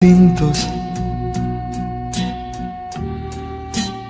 Pintos.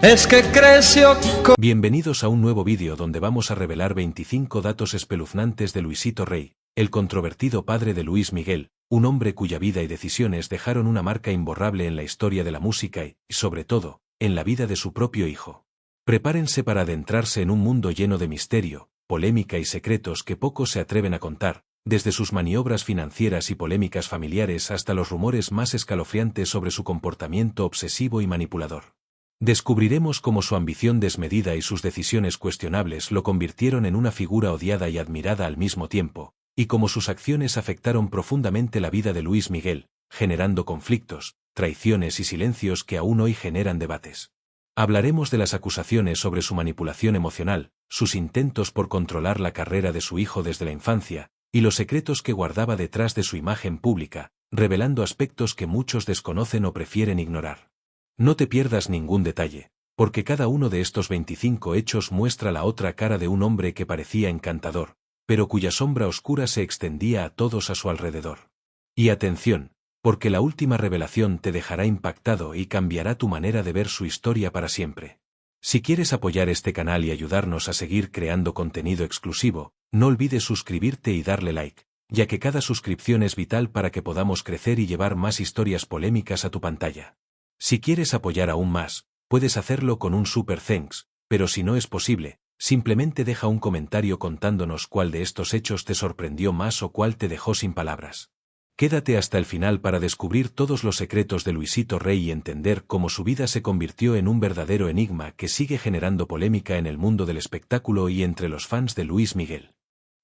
Es que creció con... Bienvenidos a un nuevo vídeo donde vamos a revelar 25 datos espeluznantes de Luisito Rey, el controvertido padre de Luis Miguel, un hombre cuya vida y decisiones dejaron una marca imborrable en la historia de la música y, sobre todo, en la vida de su propio hijo. Prepárense para adentrarse en un mundo lleno de misterio, polémica y secretos que pocos se atreven a contar, desde sus maniobras financieras y polémicas familiares hasta los rumores más escalofriantes sobre su comportamiento obsesivo y manipulador. Descubriremos cómo su ambición desmedida y sus decisiones cuestionables lo convirtieron en una figura odiada y admirada al mismo tiempo, y cómo sus acciones afectaron profundamente la vida de Luis Miguel, generando conflictos, traiciones y silencios que aún hoy generan debates. Hablaremos de las acusaciones sobre su manipulación emocional, sus intentos por controlar la carrera de su hijo desde la infancia, y los secretos que guardaba detrás de su imagen pública, revelando aspectos que muchos desconocen o prefieren ignorar. No te pierdas ningún detalle, porque cada uno de estos 25 hechos muestra la otra cara de un hombre que parecía encantador, pero cuya sombra oscura se extendía a todos a su alrededor. Y atención, porque la última revelación te dejará impactado y cambiará tu manera de ver su historia para siempre. Si quieres apoyar este canal y ayudarnos a seguir creando contenido exclusivo, no olvides suscribirte y darle like, ya que cada suscripción es vital para que podamos crecer y llevar más historias polémicas a tu pantalla. Si quieres apoyar aún más, puedes hacerlo con un super thanks, pero si no es posible, simplemente deja un comentario contándonos cuál de estos hechos te sorprendió más o cuál te dejó sin palabras. Quédate hasta el final para descubrir todos los secretos de Luisito Rey y entender cómo su vida se convirtió en un verdadero enigma que sigue generando polémica en el mundo del espectáculo y entre los fans de Luis Miguel.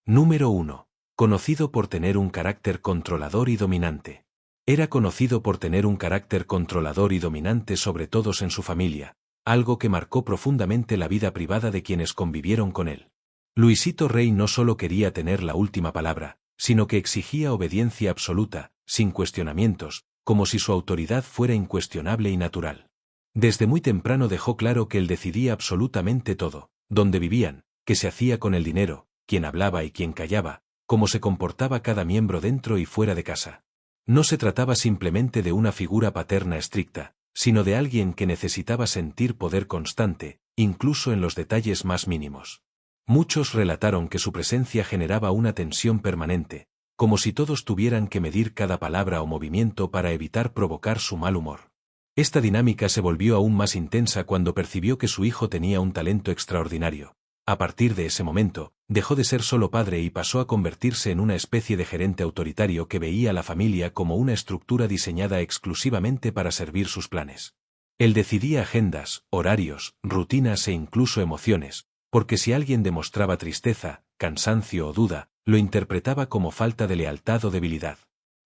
Número 1. Conocido por tener un carácter controlador y dominante. Era conocido por tener un carácter controlador y dominante sobre todos en su familia, algo que marcó profundamente la vida privada de quienes convivieron con él. Luisito Rey no solo quería tener la última palabra, sino que exigía obediencia absoluta, sin cuestionamientos, como si su autoridad fuera incuestionable y natural. Desde muy temprano dejó claro que él decidía absolutamente todo, dónde vivían, qué se hacía con el dinero, quién hablaba y quién callaba, cómo se comportaba cada miembro dentro y fuera de casa. No se trataba simplemente de una figura paterna estricta, sino de alguien que necesitaba sentir poder constante, incluso en los detalles más mínimos. Muchos relataron que su presencia generaba una tensión permanente, como si todos tuvieran que medir cada palabra o movimiento para evitar provocar su mal humor. Esta dinámica se volvió aún más intensa cuando percibió que su hijo tenía un talento extraordinario. A partir de ese momento, dejó de ser solo padre y pasó a convertirse en una especie de gerente autoritario que veía a la familia como una estructura diseñada exclusivamente para servir sus planes. Él decidía agendas, horarios, rutinas e incluso emociones, porque si alguien demostraba tristeza, cansancio o duda, lo interpretaba como falta de lealtad o debilidad.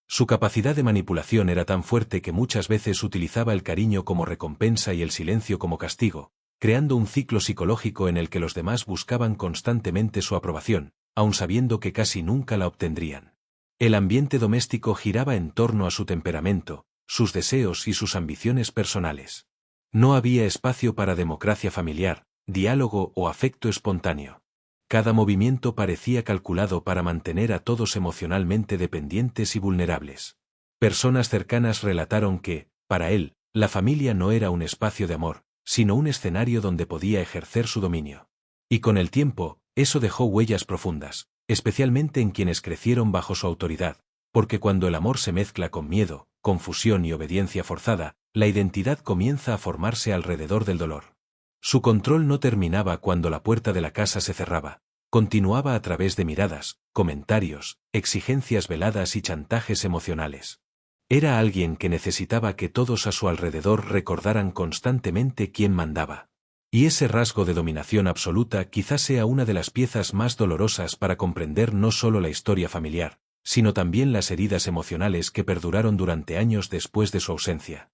Su capacidad de manipulación era tan fuerte que muchas veces utilizaba el cariño como recompensa y el silencio como castigo, creando un ciclo psicológico en el que los demás buscaban constantemente su aprobación, aun sabiendo que casi nunca la obtendrían. El ambiente doméstico giraba en torno a su temperamento, sus deseos y sus ambiciones personales. No había espacio para democracia familiar, diálogo o afecto espontáneo. Cada movimiento parecía calculado para mantener a todos emocionalmente dependientes y vulnerables. Personas cercanas relataron que, para él, la familia no era un espacio de amor, sino un escenario donde podía ejercer su dominio. Y con el tiempo, eso dejó huellas profundas, especialmente en quienes crecieron bajo su autoridad, porque cuando el amor se mezcla con miedo, confusión y obediencia forzada, la identidad comienza a formarse alrededor del dolor. Su control no terminaba cuando la puerta de la casa se cerraba, continuaba a través de miradas, comentarios, exigencias veladas y chantajes emocionales. Era alguien que necesitaba que todos a su alrededor recordaran constantemente quién mandaba. Y ese rasgo de dominación absoluta quizás sea una de las piezas más dolorosas para comprender no solo la historia familiar, sino también las heridas emocionales que perduraron durante años después de su ausencia.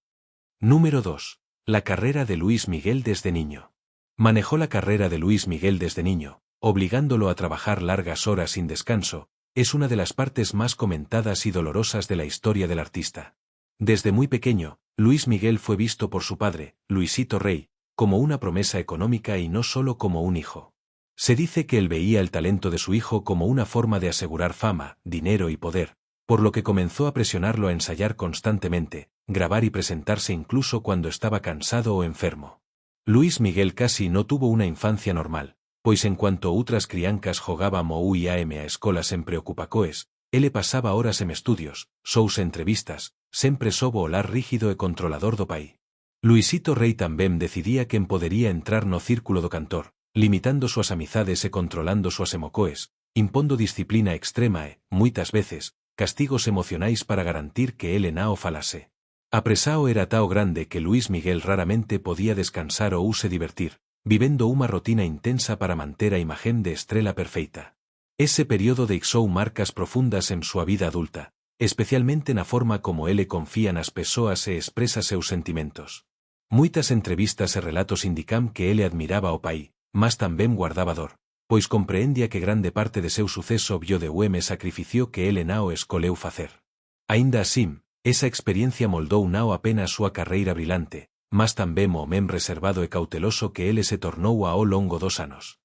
Número 2. La carrera de Luis Miguel desde niño. Manejó la carrera de Luis Miguel desde niño, obligándolo a trabajar largas horas sin descanso. Es una de las partes más comentadas y dolorosas de la historia del artista. Desde muy pequeño, Luis Miguel fue visto por su padre, Luisito Rey, como una promesa económica y no solo como un hijo. Se dice que él veía el talento de su hijo como una forma de asegurar fama, dinero y poder, por lo que comenzó a presionarlo a ensayar constantemente, grabar y presentarse incluso cuando estaba cansado o enfermo. Luis Miguel casi no tuvo una infancia normal, pois en cuanto outras criancas jogábamos e íame a escola sempre ocupacoes, ele pasaba horas en estudios, shows e entrevistas, sempre sobo o lar rígido e controlador do país. Luisito Rei tamén decidía quen podería entrar no círculo do cantor, limitando súas amizades e controlando súas emocoes, impondo disciplina extrema e, muitas veces, castigos emocionais para garantir que ele non o falase. A presao era tao grande que Luis Miguel raramente podía descansar ou se divertir, vivendo unha rutina intensa para manter a imagen de estrela perfeita. Ese período deixou marcas profundas en súa vida adulta, especialmente na forma como ele confía nas persoas e expresa seus sentimentos. Muitas entrevistas e relatos indican que ele admiraba o país, mas tamén guardaba dor, pois compreendia que grande parte de seu suceso vio de ueme sacrificio que ele non escoleu facer. Aínda así, esa experiencia moldou non apenas súa carreira brilante, mas tamén o homem reservado e cauteloso que ele se tornou ao longo dos anos.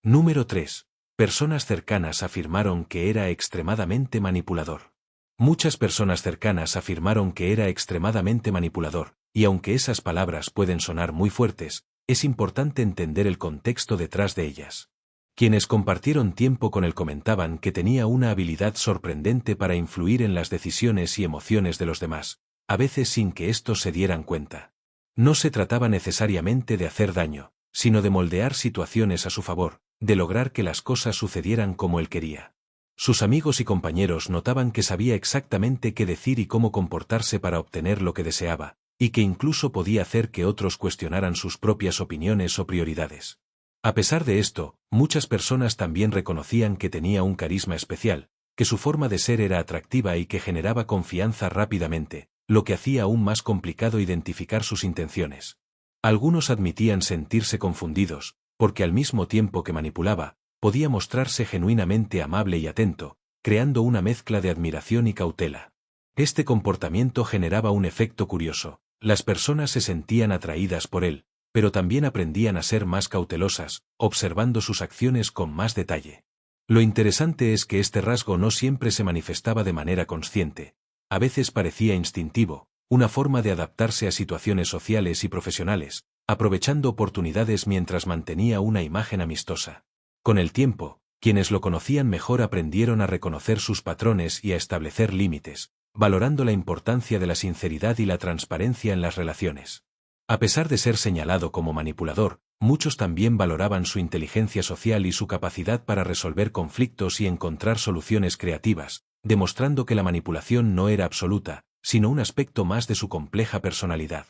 Número 3. Personas cercanas afirmaron que era extremadamente manipulador. Muchas personas cercanas afirmaron que era extremadamente manipulador, y aunque esas palabras pueden sonar muy fuertes, es importante entender el contexto detrás de ellas. Quienes compartieron tiempo con él comentaban que tenía una habilidad sorprendente para influir en las decisiones y emociones de los demás, a veces sin que estos se dieran cuenta. No se trataba necesariamente de hacer daño, sino de moldear situaciones a su favor, de lograr que las cosas sucedieran como él quería. Sus amigos y compañeros notaban que sabía exactamente qué decir y cómo comportarse para obtener lo que deseaba, y que incluso podía hacer que otros cuestionaran sus propias opiniones o prioridades. A pesar de esto, muchas personas también reconocían que tenía un carisma especial, que su forma de ser era atractiva y que generaba confianza rápidamente, lo que hacía aún más complicado identificar sus intenciones. Algunos admitían sentirse confundidos, porque al mismo tiempo que manipulaba, podía mostrarse genuinamente amable y atento, creando una mezcla de admiración y cautela. Este comportamiento generaba un efecto curioso. Las personas se sentían atraídas por él, pero también aprendían a ser más cautelosas, observando sus acciones con más detalle. Lo interesante es que este rasgo no siempre se manifestaba de manera consciente. A veces parecía instintivo, una forma de adaptarse a situaciones sociales y profesionales, aprovechando oportunidades mientras mantenía una imagen amistosa. Con el tiempo, quienes lo conocían mejor aprendieron a reconocer sus patrones y a establecer límites, valorando la importancia de la sinceridad y la transparencia en las relaciones. A pesar de ser señalado como manipulador, muchos también valoraban su inteligencia social y su capacidad para resolver conflictos y encontrar soluciones creativas, demostrando que la manipulación no era absoluta, sino un aspecto más de su compleja personalidad.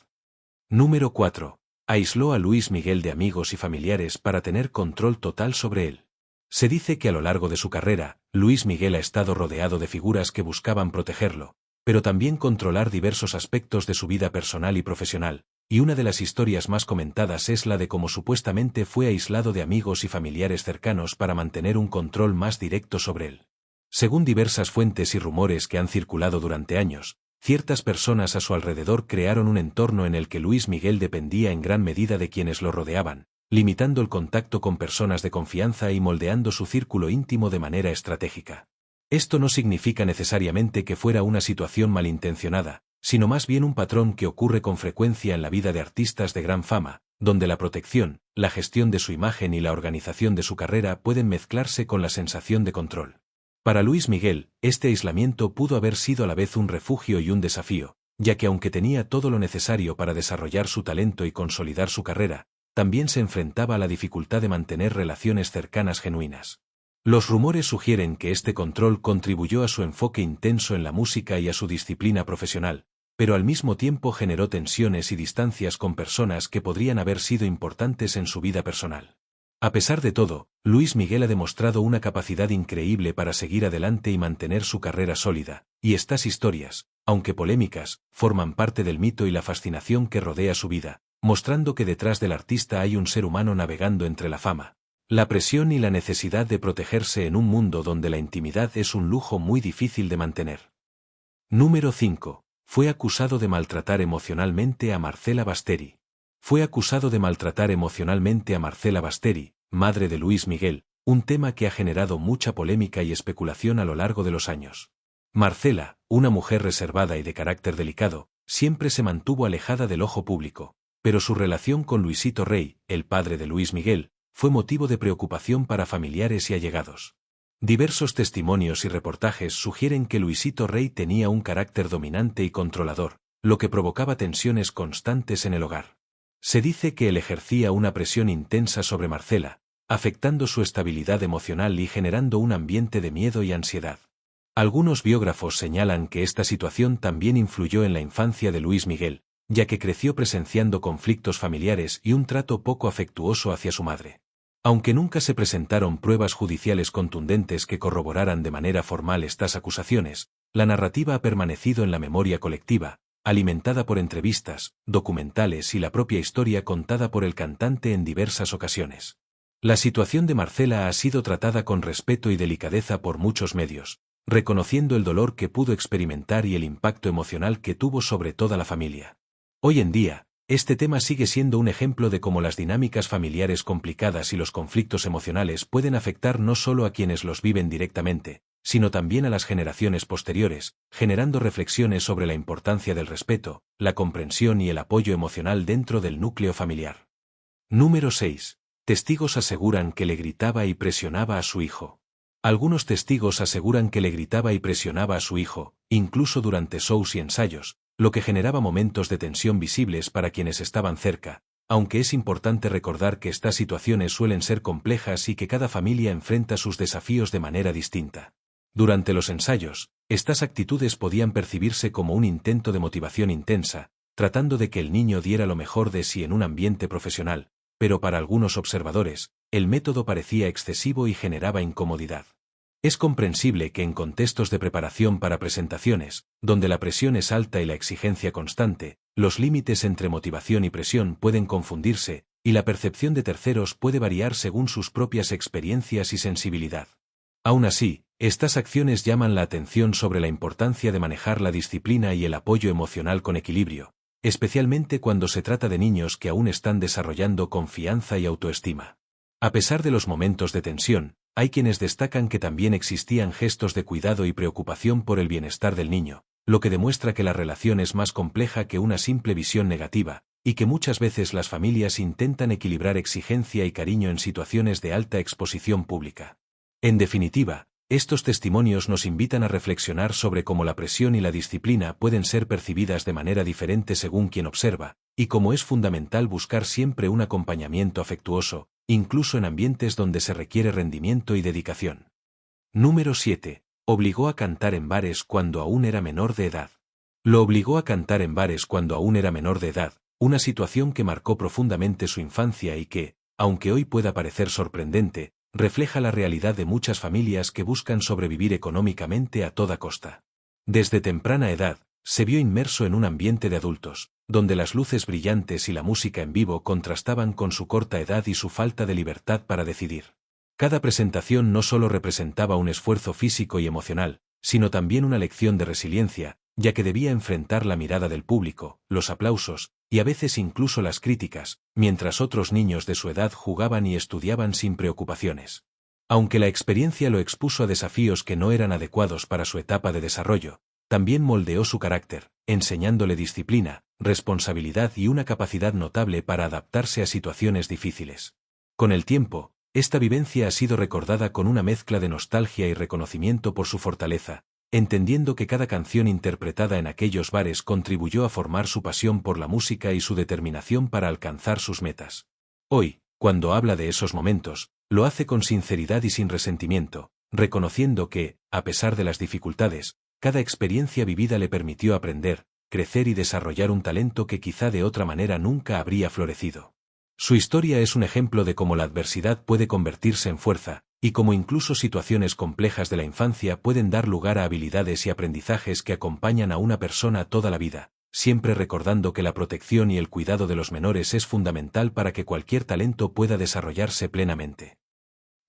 Número 4. Aisló a Luis Miguel de amigos y familiares para tener control total sobre él. Se dice que a lo largo de su carrera, Luis Miguel ha estado rodeado de figuras que buscaban protegerlo, pero también controlar diversos aspectos de su vida personal y profesional, y una de las historias más comentadas es la de cómo supuestamente fue aislado de amigos y familiares cercanos para mantener un control más directo sobre él. Según diversas fuentes y rumores que han circulado durante años, ciertas personas a su alrededor crearon un entorno en el que Luis Miguel dependía en gran medida de quienes lo rodeaban, limitando el contacto con personas de confianza y moldeando su círculo íntimo de manera estratégica. Esto no significa necesariamente que fuera una situación malintencionada, sino más bien un patrón que ocurre con frecuencia en la vida de artistas de gran fama, donde la protección, la gestión de su imagen y la organización de su carrera pueden mezclarse con la sensación de control. Para Luis Miguel, este aislamiento pudo haber sido a la vez un refugio y un desafío, ya que aunque tenía todo lo necesario para desarrollar su talento y consolidar su carrera, también se enfrentaba a la dificultad de mantener relaciones cercanas genuinas. Los rumores sugieren que este control contribuyó a su enfoque intenso en la música y a su disciplina profesional, pero al mismo tiempo generó tensiones y distancias con personas que podrían haber sido importantes en su vida personal. A pesar de todo, Luis Miguel ha demostrado una capacidad increíble para seguir adelante y mantener su carrera sólida, y estas historias, aunque polémicas, forman parte del mito y la fascinación que rodea su vida, mostrando que detrás del artista hay un ser humano navegando entre la fama, la presión y la necesidad de protegerse en un mundo donde la intimidad es un lujo muy difícil de mantener. Número 5. Fue acusado de maltratar emocionalmente a Marcela Basteri. Fue acusado de maltratar emocionalmente a Marcela Basteri, madre de Luis Miguel, un tema que ha generado mucha polémica y especulación a lo largo de los años. Marcela, una mujer reservada y de carácter delicado, siempre se mantuvo alejada del ojo público, pero su relación con Luisito Rey, el padre de Luis Miguel, fue motivo de preocupación para familiares y allegados. Diversos testimonios y reportajes sugieren que Luisito Rey tenía un carácter dominante y controlador, lo que provocaba tensiones constantes en el hogar. Se dice que él ejercía una presión intensa sobre Marcela, afectando su estabilidad emocional y generando un ambiente de miedo y ansiedad. Algunos biógrafos señalan que esta situación también influyó en la infancia de Luis Miguel, ya que creció presenciando conflictos familiares y un trato poco afectuoso hacia su madre. Aunque nunca se presentaron pruebas judiciales contundentes que corroboraran de manera formal estas acusaciones, la narrativa ha permanecido en la memoria colectiva, alimentada por entrevistas, documentales y la propia historia contada por el cantante en diversas ocasiones. La situación de Marcela ha sido tratada con respeto y delicadeza por muchos medios, reconociendo el dolor que pudo experimentar y el impacto emocional que tuvo sobre toda la familia. Hoy en día, este tema sigue siendo un ejemplo de cómo las dinámicas familiares complicadas y los conflictos emocionales pueden afectar no solo a quienes los viven directamente, sino también a las generaciones posteriores, generando reflexiones sobre la importancia del respeto, la comprensión y el apoyo emocional dentro del núcleo familiar. Número 6. Testigos aseguran que le gritaba y presionaba a su hijo. Algunos testigos aseguran que le gritaba y presionaba a su hijo, incluso durante shows y ensayos, lo que generaba momentos de tensión visibles para quienes estaban cerca, aunque es importante recordar que estas situaciones suelen ser complejas y que cada familia enfrenta sus desafíos de manera distinta. Durante los ensayos, estas actitudes podían percibirse como un intento de motivación intensa, tratando de que el niño diera lo mejor de sí en un ambiente profesional, pero para algunos observadores, el método parecía excesivo y generaba incomodidad. Es comprensible que en contextos de preparación para presentaciones, donde la presión es alta y la exigencia constante, los límites entre motivación y presión pueden confundirse, y la percepción de terceros puede variar según sus propias experiencias y sensibilidad. Aún así, estas acciones llaman la atención sobre la importancia de manejar la disciplina y el apoyo emocional con equilibrio, especialmente cuando se trata de niños que aún están desarrollando confianza y autoestima. A pesar de los momentos de tensión, hay quienes destacan que también existían gestos de cuidado y preocupación por el bienestar del niño, lo que demuestra que la relación es más compleja que una simple visión negativa, y que muchas veces las familias intentan equilibrar exigencia y cariño en situaciones de alta exposición pública. En definitiva, estos testimonios nos invitan a reflexionar sobre cómo la presión y la disciplina pueden ser percibidas de manera diferente según quien observa, y cómo es fundamental buscar siempre un acompañamiento afectuoso, incluso en ambientes donde se requiere rendimiento y dedicación. Número 7. Obligó a cantar en bares cuando aún era menor de edad. Lo obligó a cantar en bares cuando aún era menor de edad, una situación que marcó profundamente su infancia y que, aunque hoy pueda parecer sorprendente, refleja la realidad de muchas familias que buscan sobrevivir económicamente a toda costa. Desde temprana edad, se vio inmerso en un ambiente de adultos, donde las luces brillantes y la música en vivo contrastaban con su corta edad y su falta de libertad para decidir. Cada presentación no solo representaba un esfuerzo físico y emocional, sino también una lección de resiliencia, ya que debía enfrentar la mirada del público, los aplausos, y a veces incluso las críticas, mientras otros niños de su edad jugaban y estudiaban sin preocupaciones. Aunque la experiencia lo expuso a desafíos que no eran adecuados para su etapa de desarrollo, también moldeó su carácter, enseñándole disciplina, responsabilidad y una capacidad notable para adaptarse a situaciones difíciles. Con el tiempo, esta vivencia ha sido recordada con una mezcla de nostalgia y reconocimiento por su fortaleza, entendiendo que cada canción interpretada en aquellos bares contribuyó a formar su pasión por la música y su determinación para alcanzar sus metas. Hoy, cuando habla de esos momentos, lo hace con sinceridad y sin resentimiento, reconociendo que, a pesar de las dificultades, cada experiencia vivida le permitió aprender, crecer y desarrollar un talento que quizá de otra manera nunca habría florecido. Su historia es un ejemplo de cómo la adversidad puede convertirse en fuerza, y cómo incluso situaciones complejas de la infancia pueden dar lugar a habilidades y aprendizajes que acompañan a una persona toda la vida, siempre recordando que la protección y el cuidado de los menores es fundamental para que cualquier talento pueda desarrollarse plenamente.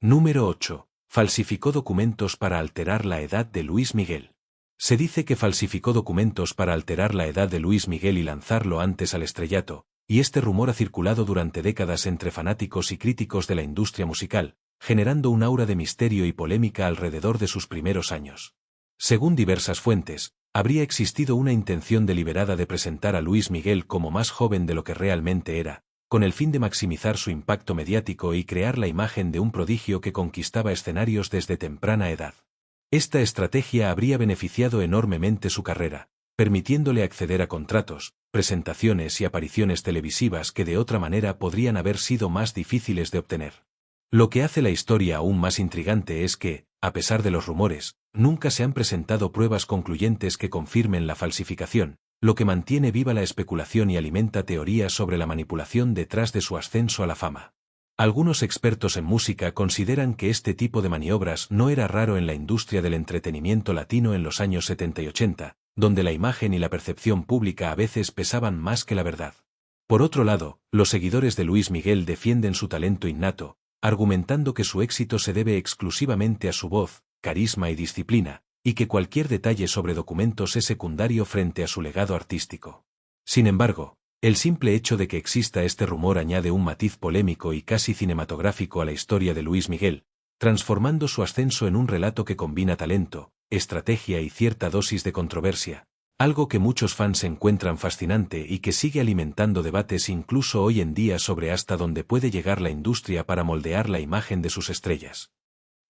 Número 8. Falsificó documentos para alterar la edad de Luis Miguel. Se dice que falsificó documentos para alterar la edad de Luis Miguel y lanzarlo antes al estrellato, y este rumor ha circulado durante décadas entre fanáticos y críticos de la industria musical, generando un aura de misterio y polémica alrededor de sus primeros años. Según diversas fuentes, habría existido una intención deliberada de presentar a Luis Miguel como más joven de lo que realmente era, con el fin de maximizar su impacto mediático y crear la imagen de un prodigio que conquistaba escenarios desde temprana edad. Esta estrategia habría beneficiado enormemente su carrera, permitiéndole acceder a contratos, presentaciones y apariciones televisivas que de otra manera podrían haber sido más difíciles de obtener. Lo que hace la historia aún más intrigante es que, a pesar de los rumores, nunca se han presentado pruebas concluyentes que confirmen la falsificación, lo que mantiene viva la especulación y alimenta teorías sobre la manipulación detrás de su ascenso a la fama. Algunos expertos en música consideran que este tipo de maniobras no era raro en la industria del entretenimiento latino en los años 70 y 80, donde la imagen y la percepción pública a veces pesaban más que la verdad. Por otro lado, los seguidores de Luis Miguel defienden su talento innato, argumentando que su éxito se debe exclusivamente a su voz, carisma y disciplina, y que cualquier detalle sobre documentos es secundario frente a su legado artístico. Sin embargo, el simple hecho de que exista este rumor añade un matiz polémico y casi cinematográfico a la historia de Luis Miguel, transformando su ascenso en un relato que combina talento, estrategia y cierta dosis de controversia, algo que muchos fans encuentran fascinante y que sigue alimentando debates incluso hoy en día sobre hasta dónde puede llegar la industria para moldear la imagen de sus estrellas.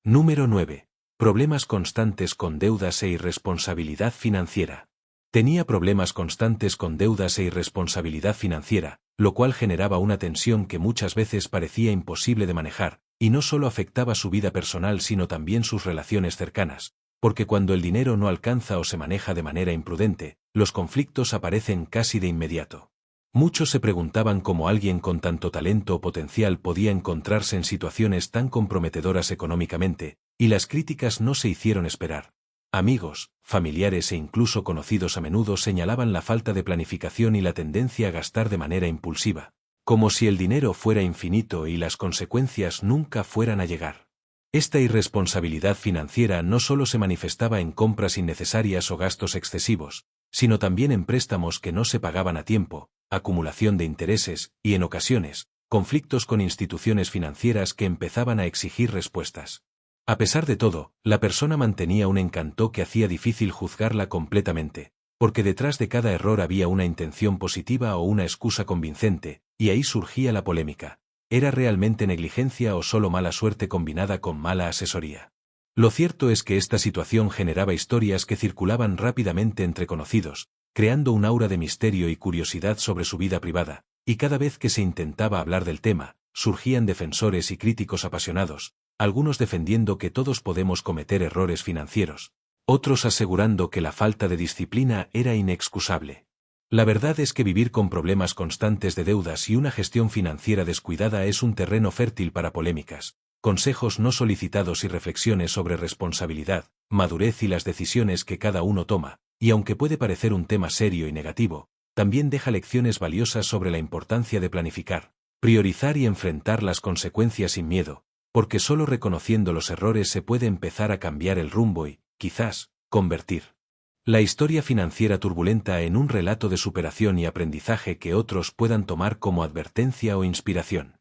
Número 9. Problemas constantes con deudas e irresponsabilidad financiera. Tenía problemas constantes con deudas e irresponsabilidad financiera, lo cual generaba una tensión que muchas veces parecía imposible de manejar, y no solo afectaba su vida personal sino también sus relaciones cercanas, porque cuando el dinero no alcanza o se maneja de manera imprudente, los conflictos aparecen casi de inmediato. Muchos se preguntaban cómo alguien con tanto talento o potencial podía encontrarse en situaciones tan comprometedoras económicamente, y las críticas no se hicieron esperar. Amigos, familiares e incluso conocidos a menudo señalaban la falta de planificación y la tendencia a gastar de manera impulsiva, como si el dinero fuera infinito y las consecuencias nunca fueran a llegar. Esta irresponsabilidad financiera no solo se manifestaba en compras innecesarias o gastos excesivos, sino también en préstamos que no se pagaban a tiempo, acumulación de intereses y, en ocasiones, conflictos con instituciones financieras que empezaban a exigir respuestas. A pesar de todo, la persona mantenía un encanto que hacía difícil juzgarla completamente, porque detrás de cada error había una intención positiva o una excusa convincente, y ahí surgía la polémica. ¿Era realmente negligencia o solo mala suerte combinada con mala asesoría? Lo cierto es que esta situación generaba historias que circulaban rápidamente entre conocidos, creando un aura de misterio y curiosidad sobre su vida privada, y cada vez que se intentaba hablar del tema, surgían defensores y críticos apasionados, algunos defendiendo que todos podemos cometer errores financieros, otros asegurando que la falta de disciplina era inexcusable. La verdad es que vivir con problemas constantes de deudas y una gestión financiera descuidada es un terreno fértil para polémicas, consejos no solicitados y reflexiones sobre responsabilidad, madurez y las decisiones que cada uno toma, y aunque puede parecer un tema serio y negativo, también deja lecciones valiosas sobre la importancia de planificar, priorizar y enfrentar las consecuencias sin miedo, porque solo reconociendo los errores se puede empezar a cambiar el rumbo y, quizás, convertir la historia financiera turbulenta en un relato de superación y aprendizaje que otros puedan tomar como advertencia o inspiración.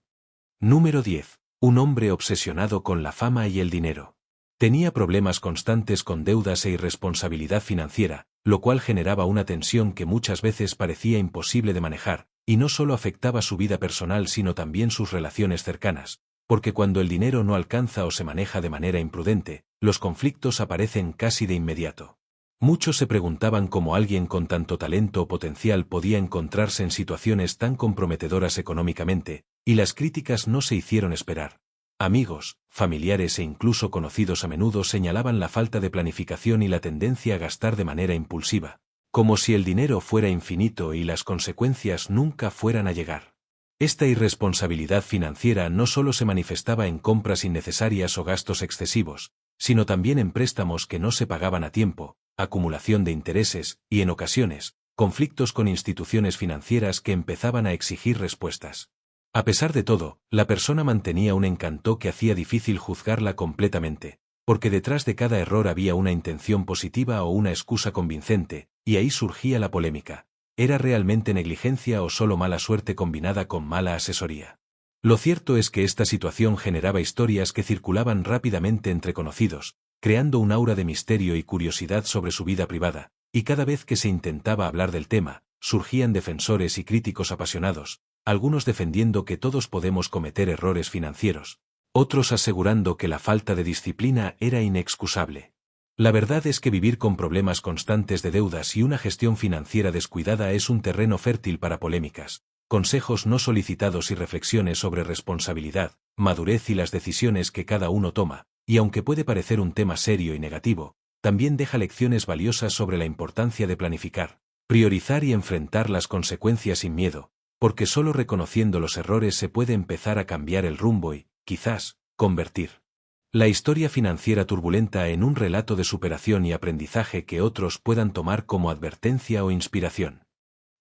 Número 10. Un hombre obsesionado con la fama y el dinero. Tenía problemas constantes con deudas e irresponsabilidad financiera, lo cual generaba una tensión que muchas veces parecía imposible de manejar, y no solo afectaba su vida personal sino también sus relaciones cercanas, porque cuando el dinero no alcanza o se maneja de manera imprudente, los conflictos aparecen casi de inmediato. Muchos se preguntaban cómo alguien con tanto talento o potencial podía encontrarse en situaciones tan comprometedoras económicamente, y las críticas no se hicieron esperar. Amigos, familiares e incluso conocidos a menudo señalaban la falta de planificación y la tendencia a gastar de manera impulsiva, como si el dinero fuera infinito y las consecuencias nunca fueran a llegar. Esta irresponsabilidad financiera no solo se manifestaba en compras innecesarias o gastos excesivos, sino también en préstamos que no se pagaban a tiempo, acumulación de intereses y, en ocasiones, conflictos con instituciones financieras que empezaban a exigir respuestas. A pesar de todo, la persona mantenía un encanto que hacía difícil juzgarla completamente, porque detrás de cada error había una intención positiva o una excusa convincente, y ahí surgía la polémica. ¿Era realmente negligencia o solo mala suerte combinada con mala asesoría? Lo cierto es que esta situación generaba historias que circulaban rápidamente entre conocidos, creando un aura de misterio y curiosidad sobre su vida privada, y cada vez que se intentaba hablar del tema, surgían defensores y críticos apasionados, algunos defendiendo que todos podemos cometer errores financieros, otros asegurando que la falta de disciplina era inexcusable. La verdad es que vivir con problemas constantes de deudas y una gestión financiera descuidada es un terreno fértil para polémicas, consejos no solicitados y reflexiones sobre responsabilidad, madurez y las decisiones que cada uno toma, y aunque puede parecer un tema serio y negativo, también deja lecciones valiosas sobre la importancia de planificar, priorizar y enfrentar las consecuencias sin miedo, porque solo reconociendo los errores se puede empezar a cambiar el rumbo y, quizás, convertir la historia financiera turbulenta en un relato de superación y aprendizaje que otros puedan tomar como advertencia o inspiración.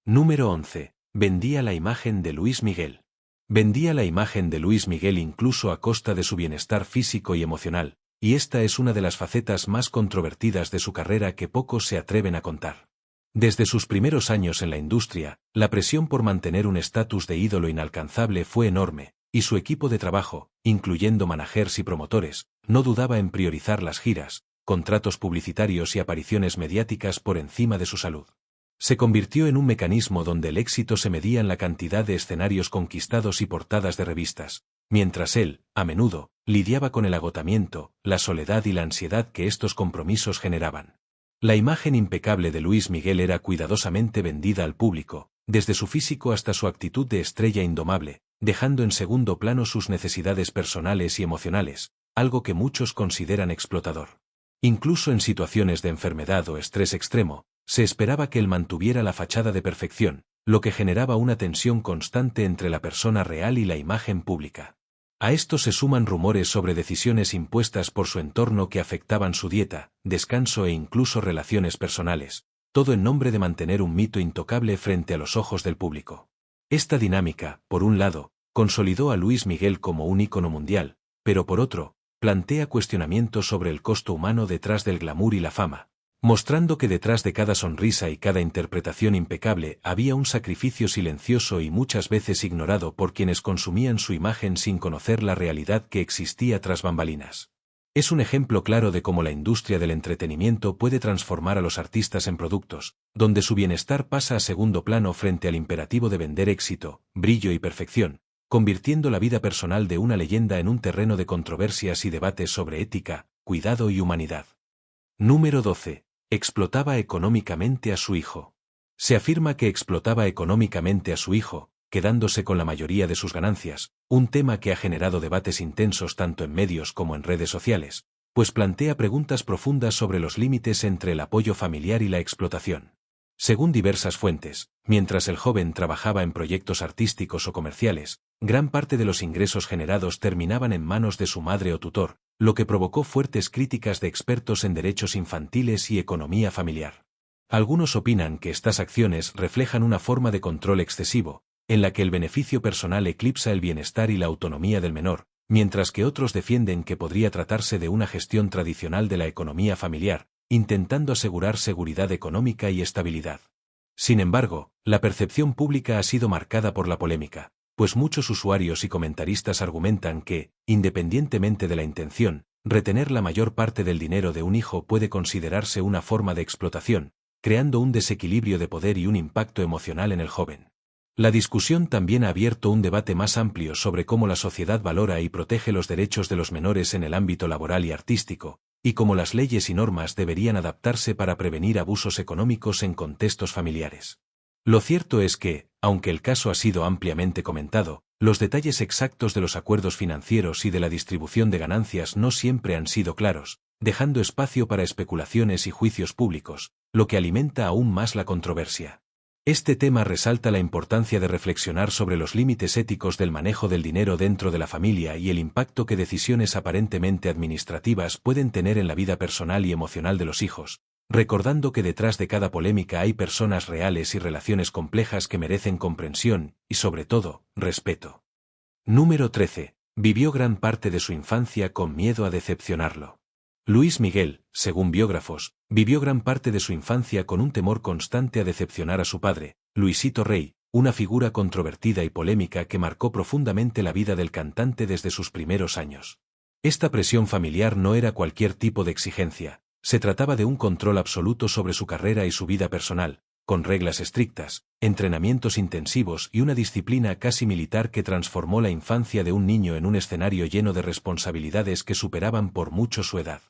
Número 11. Vendía la imagen de Luis Miguel. Vendía la imagen de Luis Miguel incluso a costa de su bienestar físico y emocional, y esta es una de las facetas más controvertidas de su carrera que pocos se atreven a contar. Desde sus primeros años en la industria, la presión por mantener un estatus de ídolo inalcanzable fue enorme, y su equipo de trabajo, incluyendo managers y promotores, no dudaba en priorizar las giras, contratos publicitarios y apariciones mediáticas por encima de su salud. Se convirtió en un mecanismo donde el éxito se medía en la cantidad de escenarios conquistados y portadas de revistas, mientras él, a menudo, lidiaba con el agotamiento, la soledad y la ansiedad que estos compromisos generaban. La imagen impecable de Luis Miguel era cuidadosamente vendida al público, desde su físico hasta su actitud de estrella indomable, dejando en segundo plano sus necesidades personales y emocionales, algo que muchos consideran explotador. Incluso en situaciones de enfermedad o estrés extremo, se esperaba que él mantuviera la fachada de perfección, lo que generaba una tensión constante entre la persona real y la imagen pública. A esto se suman rumores sobre decisiones impuestas por su entorno que afectaban su dieta, descanso e incluso relaciones personales, todo en nombre de mantener un mito intocable frente a los ojos del público. Esta dinámica, por un lado, consolidó a Luis Miguel como un ícono mundial, pero por otro, plantea cuestionamientos sobre el costo humano detrás del glamour y la fama, mostrando que detrás de cada sonrisa y cada interpretación impecable había un sacrificio silencioso y muchas veces ignorado por quienes consumían su imagen sin conocer la realidad que existía tras bambalinas. Es un ejemplo claro de cómo la industria del entretenimiento puede transformar a los artistas en productos, donde su bienestar pasa a segundo plano frente al imperativo de vender éxito, brillo y perfección, convirtiendo la vida personal de una leyenda en un terreno de controversias y debates sobre ética, cuidado y humanidad. Número 12. Explotaba económicamente a su hijo. Se afirma que explotaba económicamente a su hijo, quedándose con la mayoría de sus ganancias, un tema que ha generado debates intensos tanto en medios como en redes sociales, pues plantea preguntas profundas sobre los límites entre el apoyo familiar y la explotación. Según diversas fuentes, mientras el joven trabajaba en proyectos artísticos o comerciales, gran parte de los ingresos generados terminaban en manos de su madre o tutor, lo que provocó fuertes críticas de expertos en derechos infantiles y economía familiar. Algunos opinan que estas acciones reflejan una forma de control excesivo, en la que el beneficio personal eclipsa el bienestar y la autonomía del menor, mientras que otros defienden que podría tratarse de una gestión tradicional de la economía familiar, intentando asegurar seguridad económica y estabilidad. Sin embargo, la percepción pública ha sido marcada por la polémica, pues muchos usuarios y comentaristas argumentan que, independientemente de la intención, retener la mayor parte del dinero de un hijo puede considerarse una forma de explotación, creando un desequilibrio de poder y un impacto emocional en el joven. La discusión también ha abierto un debate más amplio sobre cómo la sociedad valora y protege los derechos de los menores en el ámbito laboral y artístico, y cómo las leyes y normas deberían adaptarse para prevenir abusos económicos en contextos familiares. Lo cierto es que, aunque el caso ha sido ampliamente comentado, los detalles exactos de los acuerdos financieros y de la distribución de ganancias no siempre han sido claros, dejando espacio para especulaciones y juicios públicos, lo que alimenta aún más la controversia. Este tema resalta la importancia de reflexionar sobre los límites éticos del manejo del dinero dentro de la familia y el impacto que decisiones aparentemente administrativas pueden tener en la vida personal y emocional de los hijos, recordando que detrás de cada polémica hay personas reales y relaciones complejas que merecen comprensión y, sobre todo, respeto. Número 13. Vivió gran parte de su infancia con miedo a decepcionarlo. Luis Miguel, según biógrafos, vivió gran parte de su infancia con un temor constante a decepcionar a su padre, Luisito Rey, una figura controvertida y polémica que marcó profundamente la vida del cantante desde sus primeros años. Esta presión familiar no era cualquier tipo de exigencia, se trataba de un control absoluto sobre su carrera y su vida personal, con reglas estrictas, entrenamientos intensivos y una disciplina casi militar que transformó la infancia de un niño en un escenario lleno de responsabilidades que superaban por mucho su edad.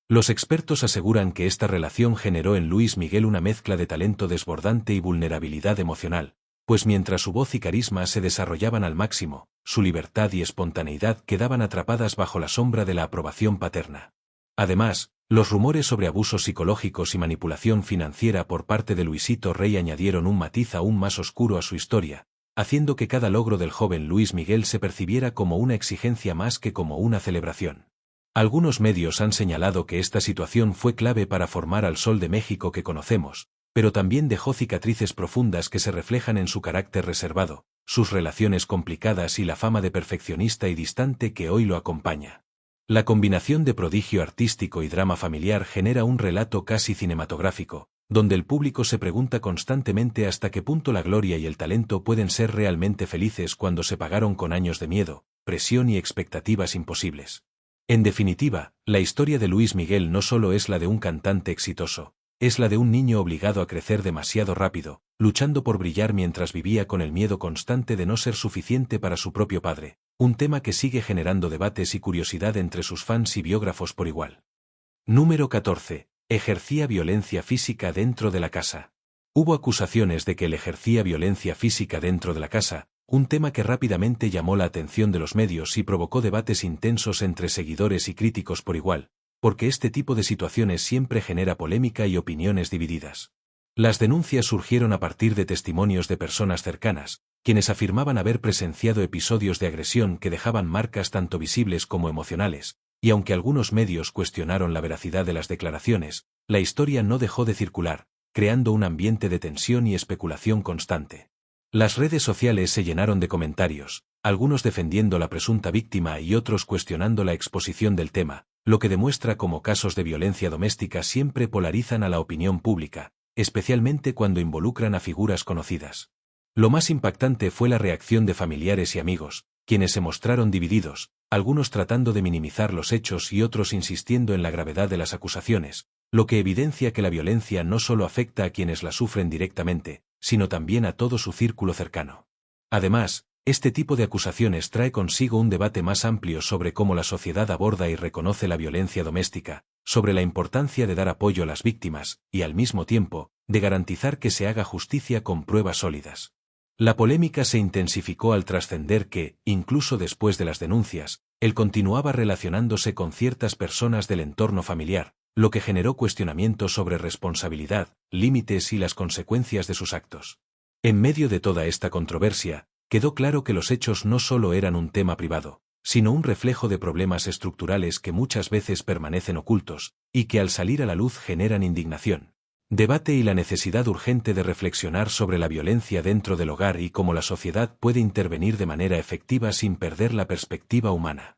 Los expertos aseguran que esta relación generó en Luis Miguel una mezcla de talento desbordante y vulnerabilidad emocional, pues mientras su voz y carisma se desarrollaban al máximo, su libertad y espontaneidad quedaban atrapadas bajo la sombra de la aprobación paterna. Además, los rumores sobre abusos psicológicos y manipulación financiera por parte de Luisito Rey añadieron un matiz aún más oscuro a su historia, haciendo que cada logro del joven Luis Miguel se percibiera como una exigencia más que como una celebración. Algunos medios han señalado que esta situación fue clave para formar al Sol de México que conocemos, pero también dejó cicatrices profundas que se reflejan en su carácter reservado, sus relaciones complicadas y la fama de perfeccionista y distante que hoy lo acompaña. La combinación de prodigio artístico y drama familiar genera un relato casi cinematográfico, donde el público se pregunta constantemente hasta qué punto la gloria y el talento pueden ser realmente felices cuando se pagaron con años de miedo, presión y expectativas imposibles. En definitiva, la historia de Luis Miguel no solo es la de un cantante exitoso, es la de un niño obligado a crecer demasiado rápido, luchando por brillar mientras vivía con el miedo constante de no ser suficiente para su propio padre, un tema que sigue generando debates y curiosidad entre sus fans y biógrafos por igual. Número 14. Ejercía violencia física dentro de la casa. Hubo acusaciones de que él ejercía violencia física dentro de la casa, un tema que rápidamente llamó la atención de los medios y provocó debates intensos entre seguidores y críticos por igual, porque este tipo de situaciones siempre genera polémica y opiniones divididas. Las denuncias surgieron a partir de testimonios de personas cercanas, quienes afirmaban haber presenciado episodios de agresión que dejaban marcas tanto visibles como emocionales, y aunque algunos medios cuestionaron la veracidad de las declaraciones, la historia no dejó de circular, creando un ambiente de tensión y especulación constante. Las redes sociales se llenaron de comentarios, algunos defendiendo la presunta víctima y otros cuestionando la exposición del tema, lo que demuestra cómo casos de violencia doméstica siempre polarizan a la opinión pública, especialmente cuando involucran a figuras conocidas. Lo más impactante fue la reacción de familiares y amigos, quienes se mostraron divididos, algunos tratando de minimizar los hechos y otros insistiendo en la gravedad de las acusaciones, lo que evidencia que la violencia no solo afecta a quienes la sufren directamente, sino también a todo su círculo cercano. Además, este tipo de acusaciones trae consigo un debate más amplio sobre cómo la sociedad aborda y reconoce la violencia doméstica, sobre la importancia de dar apoyo a las víctimas, y al mismo tiempo, de garantizar que se haga justicia con pruebas sólidas. La polémica se intensificó al trascender que, incluso después de las denuncias, él continuaba relacionándose con ciertas personas del entorno familiar, lo que generó cuestionamientos sobre responsabilidad, límites y las consecuencias de sus actos. En medio de toda esta controversia, quedó claro que los hechos no solo eran un tema privado, sino un reflejo de problemas estructurales que muchas veces permanecen ocultos, y que al salir a la luz generan indignación, debate y la necesidad urgente de reflexionar sobre la violencia dentro del hogar y cómo la sociedad puede intervenir de manera efectiva sin perder la perspectiva humana.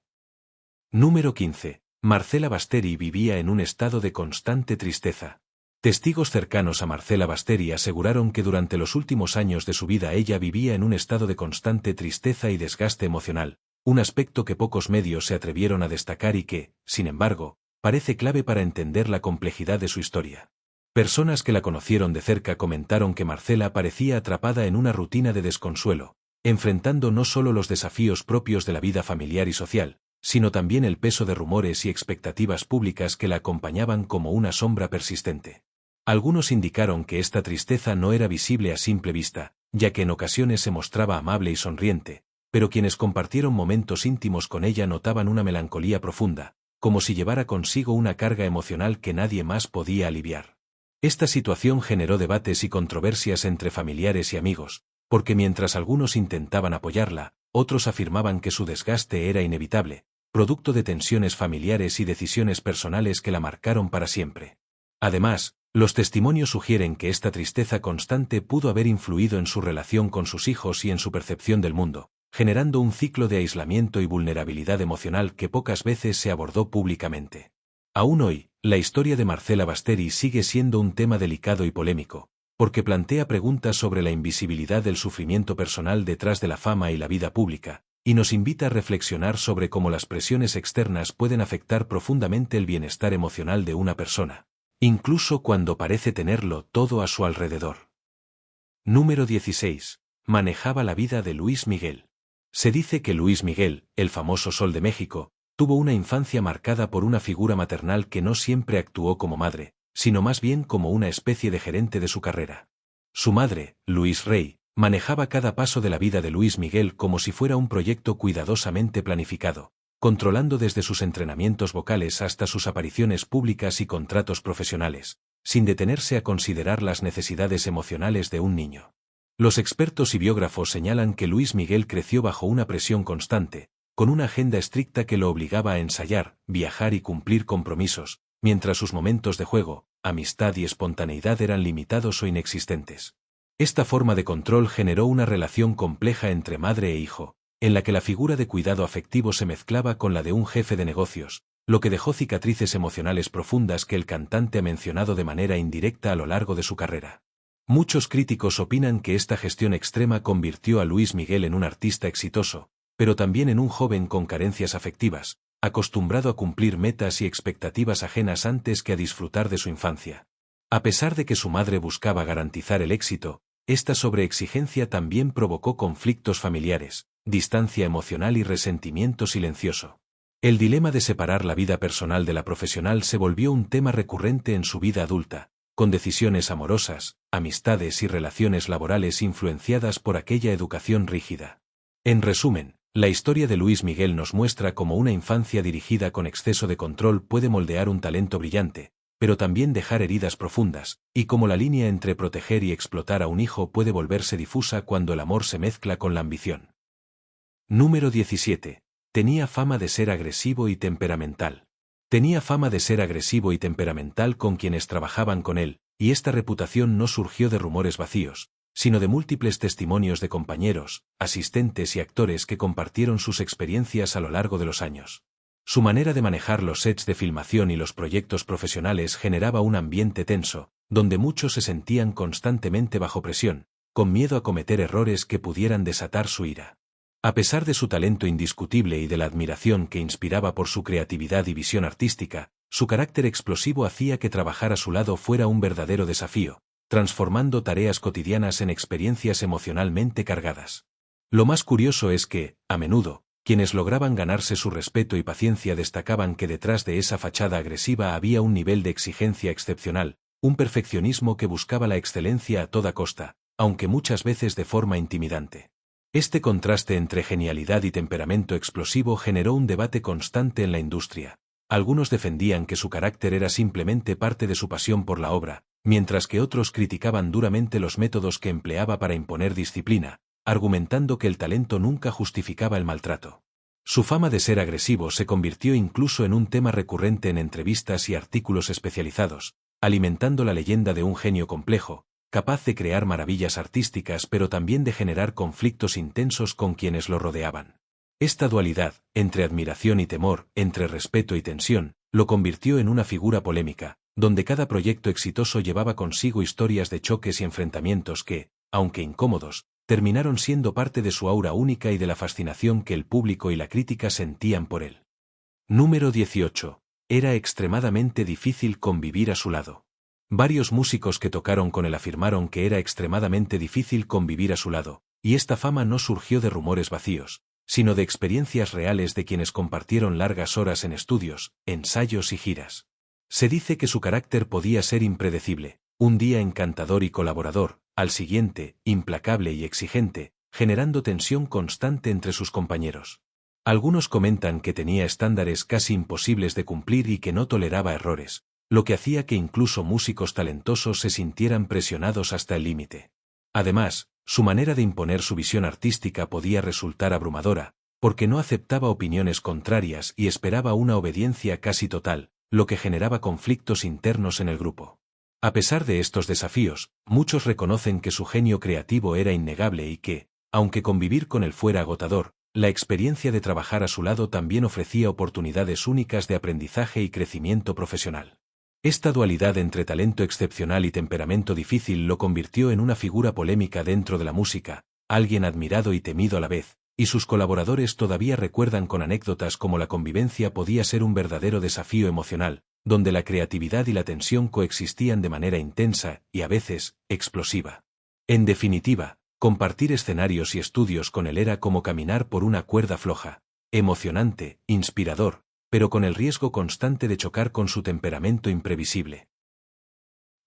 Número 15. Marcela Basteri vivía en un estado de constante tristeza. Testigos cercanos a Marcela Basteri aseguraron que durante los últimos años de su vida ella vivía en un estado de constante tristeza y desgaste emocional, un aspecto que pocos medios se atrevieron a destacar y que, sin embargo, parece clave para entender la complejidad de su historia. Personas que la conocieron de cerca comentaron que Marcela parecía atrapada en una rutina de desconsuelo, enfrentando no solo los desafíos propios de la vida familiar y social, sino también el peso de rumores y expectativas públicas que la acompañaban como una sombra persistente. Algunos indicaron que esta tristeza no era visible a simple vista, ya que en ocasiones se mostraba amable y sonriente, pero quienes compartieron momentos íntimos con ella notaban una melancolía profunda, como si llevara consigo una carga emocional que nadie más podía aliviar. Esta situación generó debates y controversias entre familiares y amigos, porque mientras algunos intentaban apoyarla, otros afirmaban que su desgaste era inevitable, producto de tensiones familiares y decisiones personales que la marcaron para siempre. Además, los testimonios sugieren que esta tristeza constante pudo haber influido en su relación con sus hijos y en su percepción del mundo, generando un ciclo de aislamiento y vulnerabilidad emocional que pocas veces se abordó públicamente. Aún hoy, la historia de Marcela Basteri sigue siendo un tema delicado y polémico, porque plantea preguntas sobre la invisibilidad del sufrimiento personal detrás de la fama y la vida pública, y nos invita a reflexionar sobre cómo las presiones externas pueden afectar profundamente el bienestar emocional de una persona, incluso cuando parece tenerlo todo a su alrededor. Número 16. Manejaba la vida de Luis Miguel. Se dice que Luis Miguel, el famoso Sol de México, tuvo una infancia marcada por una figura maternal que no siempre actuó como madre, sino más bien como una especie de gerente de su carrera. Su madre, Louise Rey, manejaba cada paso de la vida de Luis Miguel como si fuera un proyecto cuidadosamente planificado, controlando desde sus entrenamientos vocales hasta sus apariciones públicas y contratos profesionales, sin detenerse a considerar las necesidades emocionales de un niño. Los expertos y biógrafos señalan que Luis Miguel creció bajo una presión constante, con una agenda estricta que lo obligaba a ensayar, viajar y cumplir compromisos, mientras sus momentos de juego, amistad y espontaneidad eran limitados o inexistentes. Esta forma de control generó una relación compleja entre madre e hijo, en la que la figura de cuidado afectivo se mezclaba con la de un jefe de negocios, lo que dejó cicatrices emocionales profundas que el cantante ha mencionado de manera indirecta a lo largo de su carrera. Muchos críticos opinan que esta gestión extrema convirtió a Luis Miguel en un artista exitoso, pero también en un joven con carencias afectivas, acostumbrado a cumplir metas y expectativas ajenas antes que a disfrutar de su infancia. A pesar de que su madre buscaba garantizar el éxito, esta sobreexigencia también provocó conflictos familiares, distancia emocional y resentimiento silencioso. El dilema de separar la vida personal de la profesional se volvió un tema recurrente en su vida adulta, con decisiones amorosas, amistades y relaciones laborales influenciadas por aquella educación rígida. En resumen, la historia de Luis Miguel nos muestra cómo una infancia dirigida con exceso de control puede moldear un talento brillante, pero también dejar heridas profundas, y cómo la línea entre proteger y explotar a un hijo puede volverse difusa cuando el amor se mezcla con la ambición. Número 17. Tenía fama de ser agresivo y temperamental. Tenía fama de ser agresivo y temperamental con quienes trabajaban con él, y esta reputación no surgió de rumores vacíos, sino de múltiples testimonios de compañeros, asistentes y actores que compartieron sus experiencias a lo largo de los años. Su manera de manejar los sets de filmación y los proyectos profesionales generaba un ambiente tenso, donde muchos se sentían constantemente bajo presión, con miedo a cometer errores que pudieran desatar su ira. A pesar de su talento indiscutible y de la admiración que inspiraba por su creatividad y visión artística, su carácter explosivo hacía que trabajar a su lado fuera un verdadero desafío, transformando tareas cotidianas en experiencias emocionalmente cargadas. Lo más curioso es que, a menudo, quienes lograban ganarse su respeto y paciencia destacaban que detrás de esa fachada agresiva había un nivel de exigencia excepcional, un perfeccionismo que buscaba la excelencia a toda costa, aunque muchas veces de forma intimidante. Este contraste entre genialidad y temperamento explosivo generó un debate constante en la industria. Algunos defendían que su carácter era simplemente parte de su pasión por la obra, mientras que otros criticaban duramente los métodos que empleaba para imponer disciplina, argumentando que el talento nunca justificaba el maltrato. Su fama de ser agresivo se convirtió incluso en un tema recurrente en entrevistas y artículos especializados, alimentando la leyenda de un genio complejo, capaz de crear maravillas artísticas pero también de generar conflictos intensos con quienes lo rodeaban. Esta dualidad, entre admiración y temor, entre respeto y tensión, lo convirtió en una figura polémica, donde cada proyecto exitoso llevaba consigo historias de choques y enfrentamientos que, aunque incómodos, terminaron siendo parte de su aura única y de la fascinación que el público y la crítica sentían por él. Número 18. Era extremadamente difícil convivir a su lado. Varios músicos que tocaron con él afirmaron que era extremadamente difícil convivir a su lado, y esta fama no surgió de rumores vacíos, sino de experiencias reales de quienes compartieron largas horas en estudios, ensayos y giras. Se dice que su carácter podía ser impredecible, un día encantador y colaborador, al siguiente, implacable y exigente, generando tensión constante entre sus compañeros. Algunos comentan que tenía estándares casi imposibles de cumplir y que no toleraba errores, lo que hacía que incluso músicos talentosos se sintieran presionados hasta el límite. Además, su manera de imponer su visión artística podía resultar abrumadora, porque no aceptaba opiniones contrarias y esperaba una obediencia casi total, lo que generaba conflictos internos en el grupo. A pesar de estos desafíos, muchos reconocen que su genio creativo era innegable y que, aunque convivir con él fuera agotador, la experiencia de trabajar a su lado también ofrecía oportunidades únicas de aprendizaje y crecimiento profesional. Esta dualidad entre talento excepcional y temperamento difícil lo convirtió en una figura polémica dentro de la música, alguien admirado y temido a la vez, y sus colaboradores todavía recuerdan con anécdotas cómo la convivencia podía ser un verdadero desafío emocional, donde la creatividad y la tensión coexistían de manera intensa y a veces explosiva. En definitiva, compartir escenarios y estudios con él era como caminar por una cuerda floja, emocionante, inspirador, pero con el riesgo constante de chocar con su temperamento imprevisible.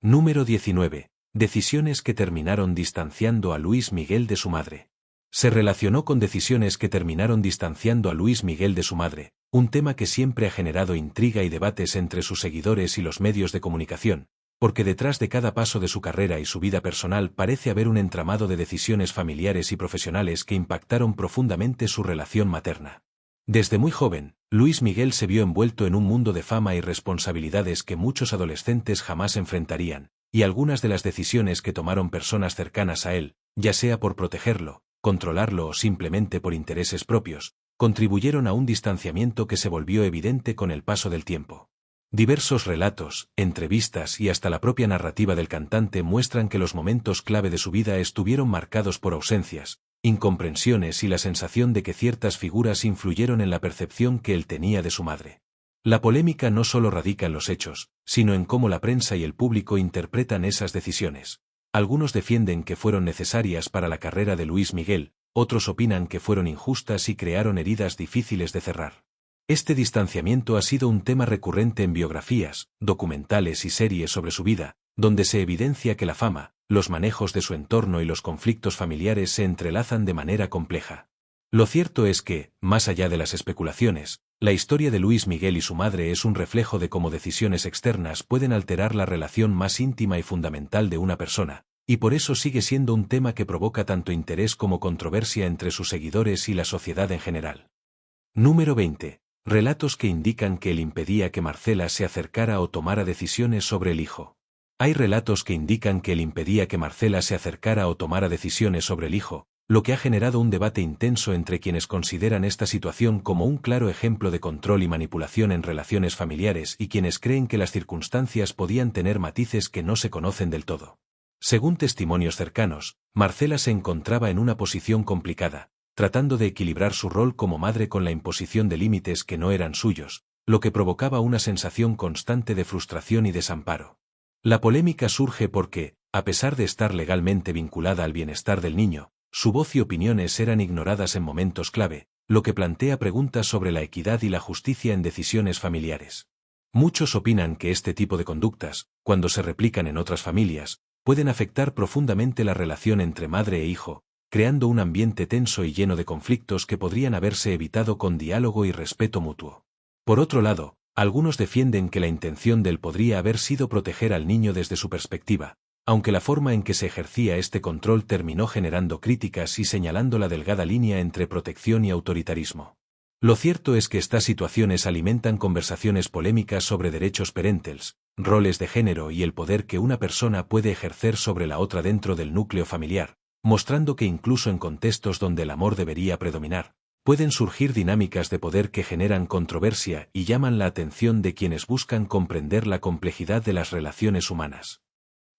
Número 19. Decisiones que terminaron distanciando a Luis Miguel de su madre. Se relacionó con decisiones que terminaron distanciando a Luis Miguel de su madre, un tema que siempre ha generado intriga y debates entre sus seguidores y los medios de comunicación, porque detrás de cada paso de su carrera y su vida personal parece haber un entramado de decisiones familiares y profesionales que impactaron profundamente su relación materna. Desde muy joven, Luis Miguel se vio envuelto en un mundo de fama y responsabilidades que muchos adolescentes jamás enfrentarían, y algunas de las decisiones que tomaron personas cercanas a él, ya sea por protegerlo, controlarlo o simplemente por intereses propios, contribuyeron a un distanciamiento que se volvió evidente con el paso del tiempo. Diversos relatos, entrevistas y hasta la propia narrativa del cantante muestran que los momentos clave de su vida estuvieron marcados por ausencias, incomprensiones y la sensación de que ciertas figuras influyeron en la percepción que él tenía de su madre. La polémica no solo radica en los hechos, sino en cómo la prensa y el público interpretan esas decisiones. Algunos defienden que fueron necesarias para la carrera de Luis Miguel, otros opinan que fueron injustas y crearon heridas difíciles de cerrar. Este distanciamiento ha sido un tema recurrente en biografías, documentales y series sobre su vida, donde se evidencia que la fama, los manejos de su entorno y los conflictos familiares se entrelazan de manera compleja. Lo cierto es que, más allá de las especulaciones, la historia de Luis Miguel y su madre es un reflejo de cómo decisiones externas pueden alterar la relación más íntima y fundamental de una persona, y por eso sigue siendo un tema que provoca tanto interés como controversia entre sus seguidores y la sociedad en general. Número 20. Relatos que indican que él impedía que Marcela se acercara o tomara decisiones sobre el hijo. Hay relatos que indican que él impedía que Marcela se acercara o tomara decisiones sobre el hijo, lo que ha generado un debate intenso entre quienes consideran esta situación como un claro ejemplo de control y manipulación en relaciones familiares y quienes creen que las circunstancias podían tener matices que no se conocen del todo. Según testimonios cercanos, Marcela se encontraba en una posición complicada, tratando de equilibrar su rol como madre con la imposición de límites que no eran suyos, lo que provocaba una sensación constante de frustración y desamparo. La polémica surge porque, a pesar de estar legalmente vinculada al bienestar del niño, su voz y opiniones eran ignoradas en momentos clave, lo que plantea preguntas sobre la equidad y la justicia en decisiones familiares. Muchos opinan que este tipo de conductas, cuando se replican en otras familias, pueden afectar profundamente la relación entre madre e hijo, creando un ambiente tenso y lleno de conflictos que podrían haberse evitado con diálogo y respeto mutuo. Por otro lado, algunos defienden que la intención de él podría haber sido proteger al niño desde su perspectiva, aunque la forma en que se ejercía este control terminó generando críticas y señalando la delgada línea entre protección y autoritarismo. Lo cierto es que estas situaciones alimentan conversaciones polémicas sobre derechos parentales, roles de género y el poder que una persona puede ejercer sobre la otra dentro del núcleo familiar, mostrando que incluso en contextos donde el amor debería predominar, pueden surgir dinámicas de poder que generan controversia y llaman la atención de quienes buscan comprender la complejidad de las relaciones humanas.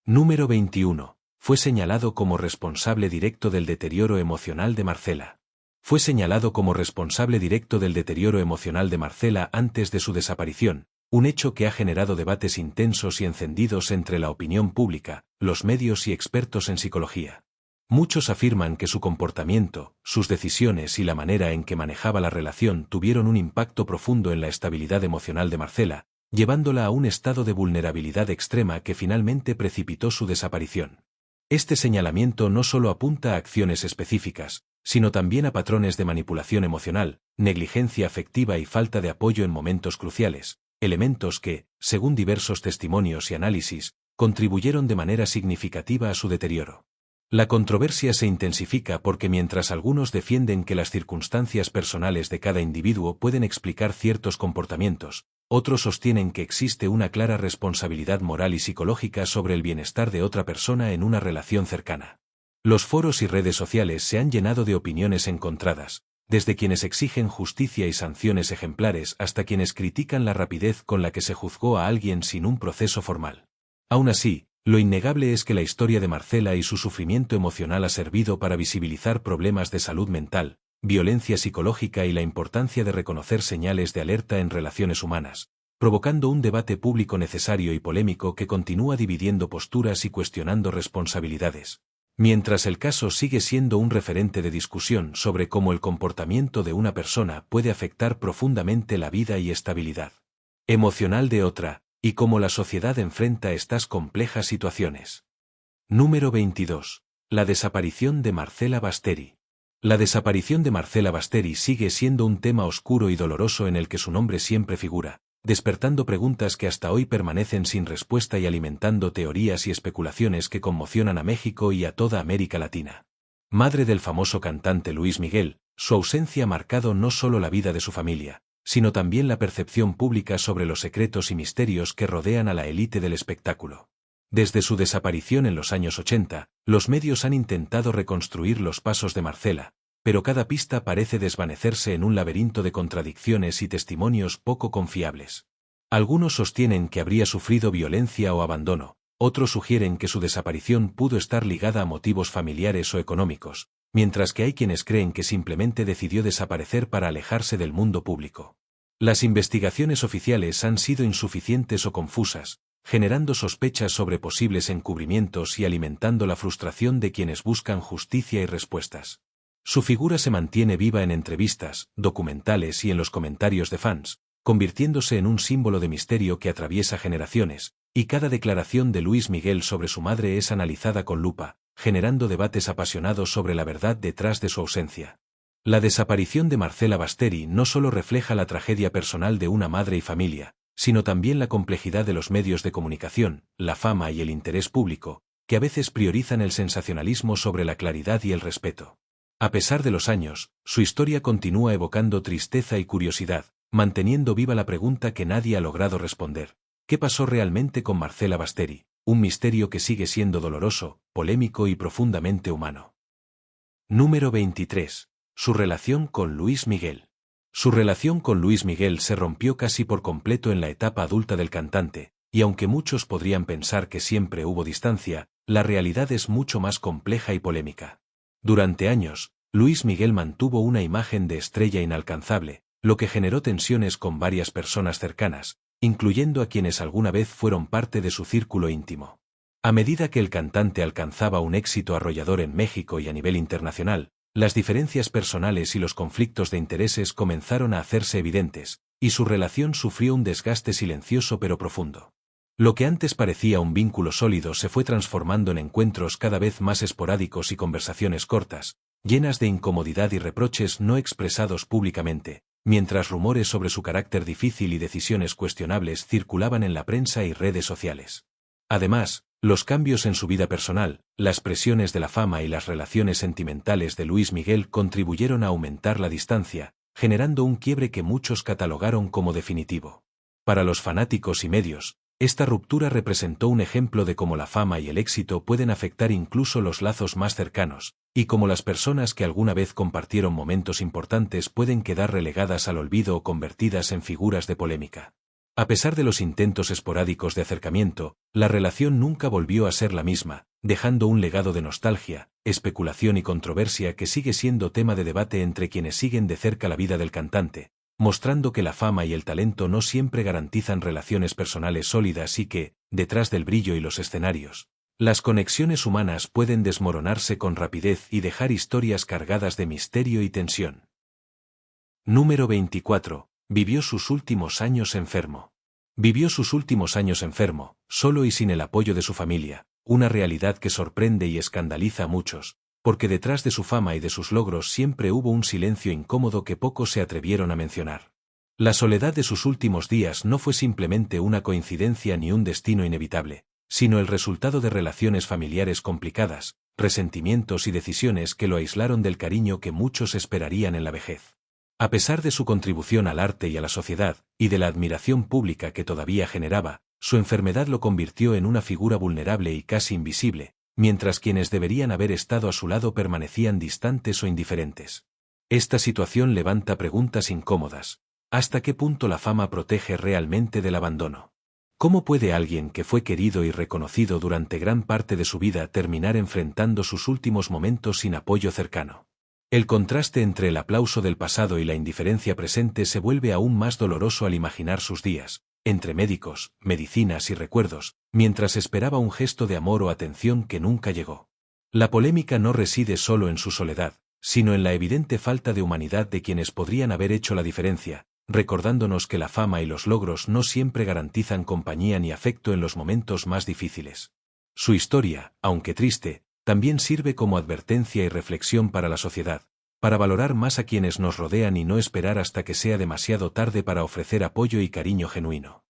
Número 21. Fue señalado como responsable directo del deterioro emocional de Marcela. Fue señalado como responsable directo del deterioro emocional de Marcela antes de su desaparición, un hecho que ha generado debates intensos y encendidos entre la opinión pública, los medios y expertos en psicología. Muchos afirman que su comportamiento, sus decisiones y la manera en que manejaba la relación tuvieron un impacto profundo en la estabilidad emocional de Marcela, llevándola a un estado de vulnerabilidad extrema que finalmente precipitó su desaparición. Este señalamiento no solo apunta a acciones específicas, sino también a patrones de manipulación emocional, negligencia afectiva y falta de apoyo en momentos cruciales, elementos que, según diversos testimonios y análisis, contribuyeron de manera significativa a su deterioro. La controversia se intensifica porque mientras algunos defienden que las circunstancias personales de cada individuo pueden explicar ciertos comportamientos, otros sostienen que existe una clara responsabilidad moral y psicológica sobre el bienestar de otra persona en una relación cercana. Los foros y redes sociales se han llenado de opiniones encontradas, desde quienes exigen justicia y sanciones ejemplares hasta quienes critican la rapidez con la que se juzgó a alguien sin un proceso formal. Aún así, lo innegable es que la historia de Marcela y su sufrimiento emocional ha servido para visibilizar problemas de salud mental, violencia psicológica y la importancia de reconocer señales de alerta en relaciones humanas, provocando un debate público necesario y polémico que continúa dividiendo posturas y cuestionando responsabilidades. Mientras el caso sigue siendo un referente de discusión sobre cómo el comportamiento de una persona puede afectar profundamente la vida y estabilidad emocional de otra, y cómo la sociedad enfrenta estas complejas situaciones. Número 22. La desaparición de Marcela Basteri. La desaparición de Marcela Basteri sigue siendo un tema oscuro y doloroso en el que su nombre siempre figura, despertando preguntas que hasta hoy permanecen sin respuesta y alimentando teorías y especulaciones que conmocionan a México y a toda América Latina. Madre del famoso cantante Luis Miguel, su ausencia ha marcado no solo la vida de su familia, sino también la percepción pública sobre los secretos y misterios que rodean a la élite del espectáculo. Desde su desaparición en los años 80, los medios han intentado reconstruir los pasos de Marcela, pero cada pista parece desvanecerse en un laberinto de contradicciones y testimonios poco confiables. Algunos sostienen que habría sufrido violencia o abandono, otros sugieren que su desaparición pudo estar ligada a motivos familiares o económicos, mientras que hay quienes creen que simplemente decidió desaparecer para alejarse del mundo público. Las investigaciones oficiales han sido insuficientes o confusas, generando sospechas sobre posibles encubrimientos y alimentando la frustración de quienes buscan justicia y respuestas. Su figura se mantiene viva en entrevistas, documentales y en los comentarios de fans, convirtiéndose en un símbolo de misterio que atraviesa generaciones, y cada declaración de Luis Miguel sobre su madre es analizada con lupa, generando debates apasionados sobre la verdad detrás de su ausencia. La desaparición de Marcela Basteri no solo refleja la tragedia personal de una madre y familia, sino también la complejidad de los medios de comunicación, la fama y el interés público, que a veces priorizan el sensacionalismo sobre la claridad y el respeto. A pesar de los años, su historia continúa evocando tristeza y curiosidad, manteniendo viva la pregunta que nadie ha logrado responder: ¿qué pasó realmente con Marcela Basteri? Un misterio que sigue siendo doloroso, polémico y profundamente humano. Número 23. Su relación con Luis Miguel. Su relación con Luis Miguel se rompió casi por completo en la etapa adulta del cantante, y aunque muchos podrían pensar que siempre hubo distancia, la realidad es mucho más compleja y polémica. Durante años, Luis Miguel mantuvo una imagen de estrella inalcanzable, lo que generó tensiones con varias personas cercanas, incluyendo a quienes alguna vez fueron parte de su círculo íntimo. A medida que el cantante alcanzaba un éxito arrollador en México y a nivel internacional, las diferencias personales y los conflictos de intereses comenzaron a hacerse evidentes, y su relación sufrió un desgaste silencioso pero profundo. Lo que antes parecía un vínculo sólido se fue transformando en encuentros cada vez más esporádicos y conversaciones cortas, llenas de incomodidad y reproches no expresados públicamente, mientras rumores sobre su carácter difícil y decisiones cuestionables circulaban en la prensa y redes sociales. Además, los cambios en su vida personal, las presiones de la fama y las relaciones sentimentales de Luis Miguel contribuyeron a aumentar la distancia, generando un quiebre que muchos catalogaron como definitivo. Para los fanáticos y medios, esta ruptura representó un ejemplo de cómo la fama y el éxito pueden afectar incluso los lazos más cercanos, y cómo las personas que alguna vez compartieron momentos importantes pueden quedar relegadas al olvido o convertidas en figuras de polémica. A pesar de los intentos esporádicos de acercamiento, la relación nunca volvió a ser la misma, dejando un legado de nostalgia, especulación y controversia que sigue siendo tema de debate entre quienes siguen de cerca la vida del cantante, mostrando que la fama y el talento no siempre garantizan relaciones personales sólidas y que, detrás del brillo y los escenarios, las conexiones humanas pueden desmoronarse con rapidez y dejar historias cargadas de misterio y tensión. Número 24. Vivió sus últimos años enfermo. Vivió sus últimos años enfermo, solo y sin el apoyo de su familia, una realidad que sorprende y escandaliza a muchos, porque detrás de su fama y de sus logros siempre hubo un silencio incómodo que pocos se atrevieron a mencionar. La soledad de sus últimos días no fue simplemente una coincidencia ni un destino inevitable, sino el resultado de relaciones familiares complicadas, resentimientos y decisiones que lo aislaron del cariño que muchos esperarían en la vejez. A pesar de su contribución al arte y a la sociedad, y de la admiración pública que todavía generaba, su enfermedad lo convirtió en una figura vulnerable y casi invisible, mientras quienes deberían haber estado a su lado permanecían distantes o indiferentes. Esta situación levanta preguntas incómodas. ¿Hasta qué punto la fama protege realmente del abandono? ¿Cómo puede alguien que fue querido y reconocido durante gran parte de su vida terminar enfrentando sus últimos momentos sin apoyo cercano? El contraste entre el aplauso del pasado y la indiferencia presente se vuelve aún más doloroso al imaginar sus días, entre médicos, medicinas y recuerdos, mientras esperaba un gesto de amor o atención que nunca llegó. La polémica no reside solo en su soledad, sino en la evidente falta de humanidad de quienes podrían haber hecho la diferencia, recordándonos que la fama y los logros no siempre garantizan compañía ni afecto en los momentos más difíciles. Su historia, aunque triste, también sirve como advertencia y reflexión para la sociedad, para valorar más a quienes nos rodean y no esperar hasta que sea demasiado tarde para ofrecer apoyo y cariño genuino.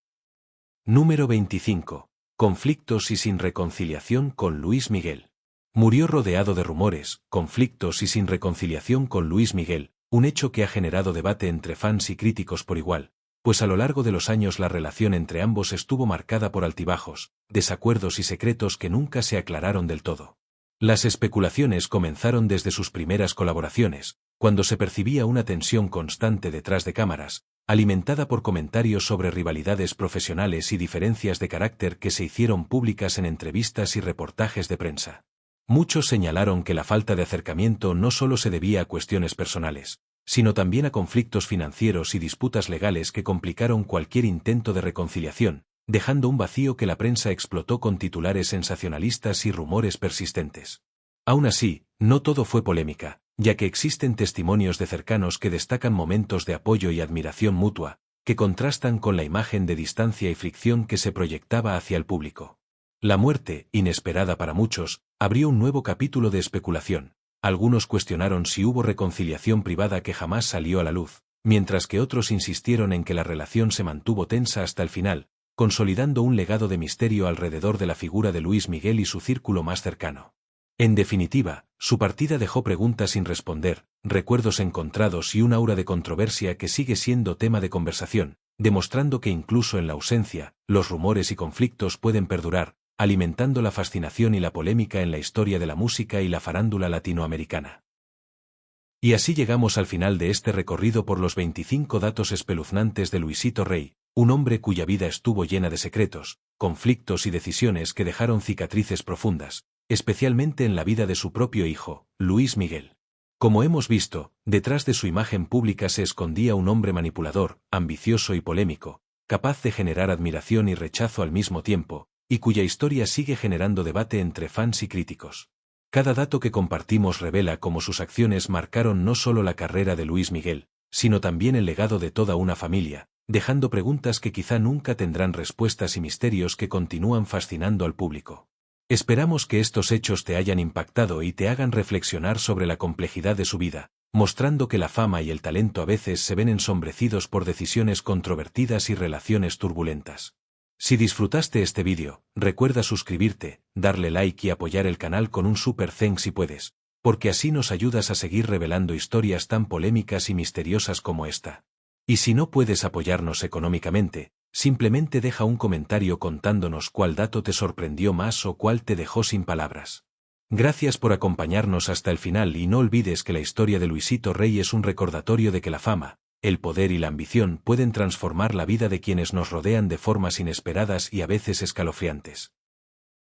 Número 25. Conflictos y sin reconciliación con Luis Miguel. Murió rodeado de rumores, conflictos y sin reconciliación con Luis Miguel, un hecho que ha generado debate entre fans y críticos por igual, pues a lo largo de los años la relación entre ambos estuvo marcada por altibajos, desacuerdos y secretos que nunca se aclararon del todo. Las especulaciones comenzaron desde sus primeras colaboraciones, cuando se percibía una tensión constante detrás de cámaras, alimentada por comentarios sobre rivalidades profesionales y diferencias de carácter que se hicieron públicas en entrevistas y reportajes de prensa. Muchos señalaron que la falta de acercamiento no solo se debía a cuestiones personales, sino también a conflictos financieros y disputas legales que complicaron cualquier intento de reconciliación, dejando un vacío que la prensa explotó con titulares sensacionalistas y rumores persistentes. Aún así, no todo fue polémica, ya que existen testimonios de cercanos que destacan momentos de apoyo y admiración mutua, que contrastan con la imagen de distancia y fricción que se proyectaba hacia el público. La muerte, inesperada para muchos, abrió un nuevo capítulo de especulación. Algunos cuestionaron si hubo reconciliación privada que jamás salió a la luz, mientras que otros insistieron en que la relación se mantuvo tensa hasta el final, consolidando un legado de misterio alrededor de la figura de Luis Miguel y su círculo más cercano. En definitiva, su partida dejó preguntas sin responder, recuerdos encontrados y un aura de controversia que sigue siendo tema de conversación, demostrando que incluso en la ausencia, los rumores y conflictos pueden perdurar, alimentando la fascinación y la polémica en la historia de la música y la farándula latinoamericana. Y así llegamos al final de este recorrido por los 25 datos espeluznantes de Luisito Rey, un hombre cuya vida estuvo llena de secretos, conflictos y decisiones que dejaron cicatrices profundas, especialmente en la vida de su propio hijo, Luis Miguel. Como hemos visto, detrás de su imagen pública se escondía un hombre manipulador, ambicioso y polémico, capaz de generar admiración y rechazo al mismo tiempo, y cuya historia sigue generando debate entre fans y críticos. Cada dato que compartimos revela cómo sus acciones marcaron no solo la carrera de Luis Miguel, sino también el legado de toda una familia, dejando preguntas que quizá nunca tendrán respuestas y misterios que continúan fascinando al público. Esperamos que estos hechos te hayan impactado y te hagan reflexionar sobre la complejidad de su vida, mostrando que la fama y el talento a veces se ven ensombrecidos por decisiones controvertidas y relaciones turbulentas. Si disfrutaste este vídeo, recuerda suscribirte, darle like y apoyar el canal con un super thanks si puedes, porque así nos ayudas a seguir revelando historias tan polémicas y misteriosas como esta. Y si no puedes apoyarnos económicamente, simplemente deja un comentario contándonos cuál dato te sorprendió más o cuál te dejó sin palabras. Gracias por acompañarnos hasta el final y no olvides que la historia de Luisito Rey es un recordatorio de que la fama, el poder y la ambición pueden transformar la vida de quienes nos rodean de formas inesperadas y a veces escalofriantes.